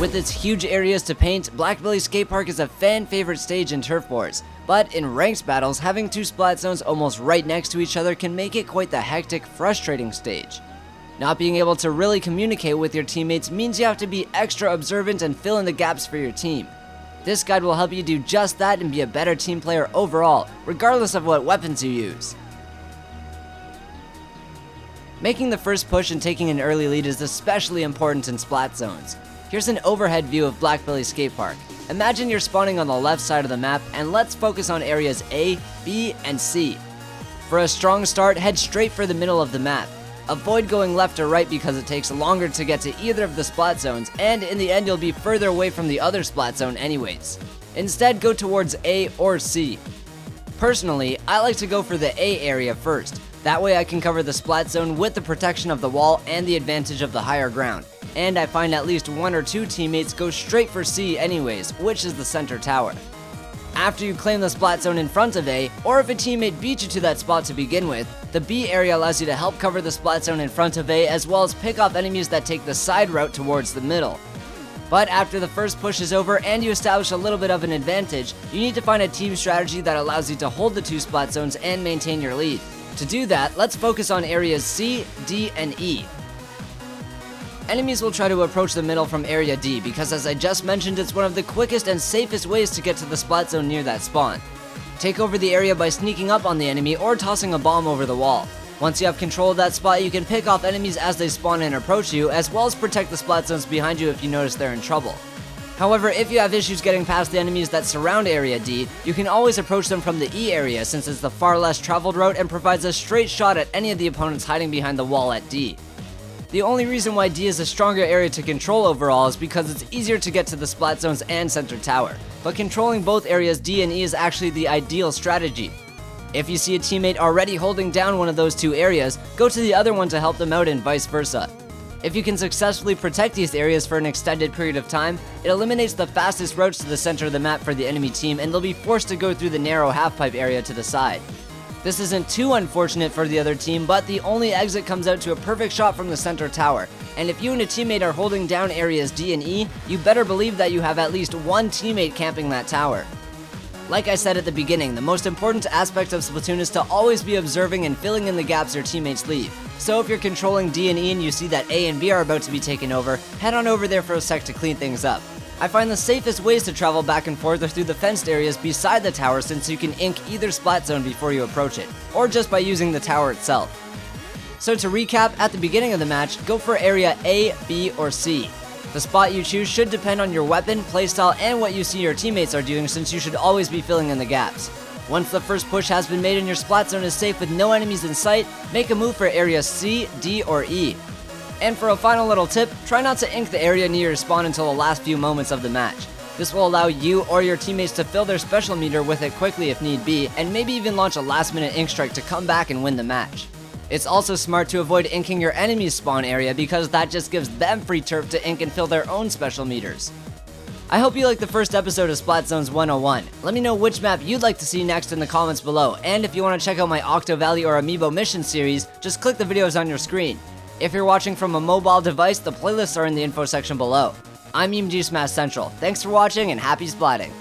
With its huge areas to paint, Blackbelly Skatepark is a fan-favorite stage in turf wars, but in ranked battles, having two splat zones almost right next to each other can make it quite the hectic, frustrating stage. Not being able to really communicate with your teammates means you have to be extra observant and fill in the gaps for your team. This guide will help you do just that and be a better team player overall, regardless of what weapons you use. Making the first push and taking an early lead is especially important in splat zones. Here's an overhead view of Blackbelly Skatepark. Imagine you're spawning on the left side of the map, and let's focus on areas A, B, and C. For a strong start, head straight for the middle of the map. Avoid going left or right because it takes longer to get to either of the splat zones, and in the end you'll be further away from the other splat zone anyways. Instead, go towards A or C. Personally, I like to go for the A area first. That way I can cover the splat zone with the protection of the wall and the advantage of the higher ground. And I find at least one or two teammates go straight for C anyways, which is the center tower. After you claim the splat zone in front of A, or if a teammate beat you to that spot to begin with, the B area allows you to help cover the splat zone in front of A as well as pick off enemies that take the side route towards the middle. But after the first push is over and you establish a little bit of an advantage, you need to find a team strategy that allows you to hold the two splat zones and maintain your lead. To do that, let's focus on areas C, D, and E. Enemies will try to approach the middle from area D because, as I just mentioned, it's one of the quickest and safest ways to get to the splat zone near that spawn. Take over the area by sneaking up on the enemy or tossing a bomb over the wall. Once you have control of that spot, you can pick off enemies as they spawn and approach you, as well as protect the splat zones behind you if you notice they're in trouble. However, if you have issues getting past the enemies that surround area D, you can always approach them from the E area since it's the far less traveled route and provides a straight shot at any of the opponents hiding behind the wall at D. The only reason why D is a stronger area to control overall is because it's easier to get to the splat zones and center tower, but controlling both areas D and E is actually the ideal strategy. If you see a teammate already holding down one of those two areas, go to the other one to help them out and vice versa. If you can successfully protect these areas for an extended period of time, it eliminates the fastest routes to the center of the map for the enemy team and they'll be forced to go through the narrow half-pipe area to the side. This isn't too unfortunate for the other team, but the only exit comes out to a perfect shot from the center tower, and if you and a teammate are holding down areas D and E, you better believe that you have at least one teammate camping that tower. Like I said at the beginning, the most important aspect of Splatoon is to always be observing and filling in the gaps your teammates leave. So if you're controlling D and E and you see that A and B are about to be taken over, head on over there for a sec to clean things up. I find the safest ways to travel back and forth are through the fenced areas beside the tower since you can ink either splat zone before you approach it, or just by using the tower itself. So to recap, at the beginning of the match, go for area A, B, or C. The spot you choose should depend on your weapon, playstyle, and what you see your teammates are doing since you should always be filling in the gaps. Once the first push has been made and your splat zone is safe with no enemies in sight, make a move for area C, D, or E. And for a final little tip, try not to ink the area near your spawn until the last few moments of the match. This will allow you or your teammates to fill their special meter with it quickly if need be, and maybe even launch a last minute ink strike to come back and win the match. It's also smart to avoid inking your enemy's spawn area because that just gives them free turf to ink and fill their own special meters. I hope you liked the first episode of Splat Zones 101. Let me know which map you'd like to see next in the comments below, and if you want to check out my OctoValley or Amiibo mission series, just click the videos on your screen. If you're watching from a mobile device, the playlists are in the info section below. I'm GOODxJESUS Central. Thanks for watching and happy splatting!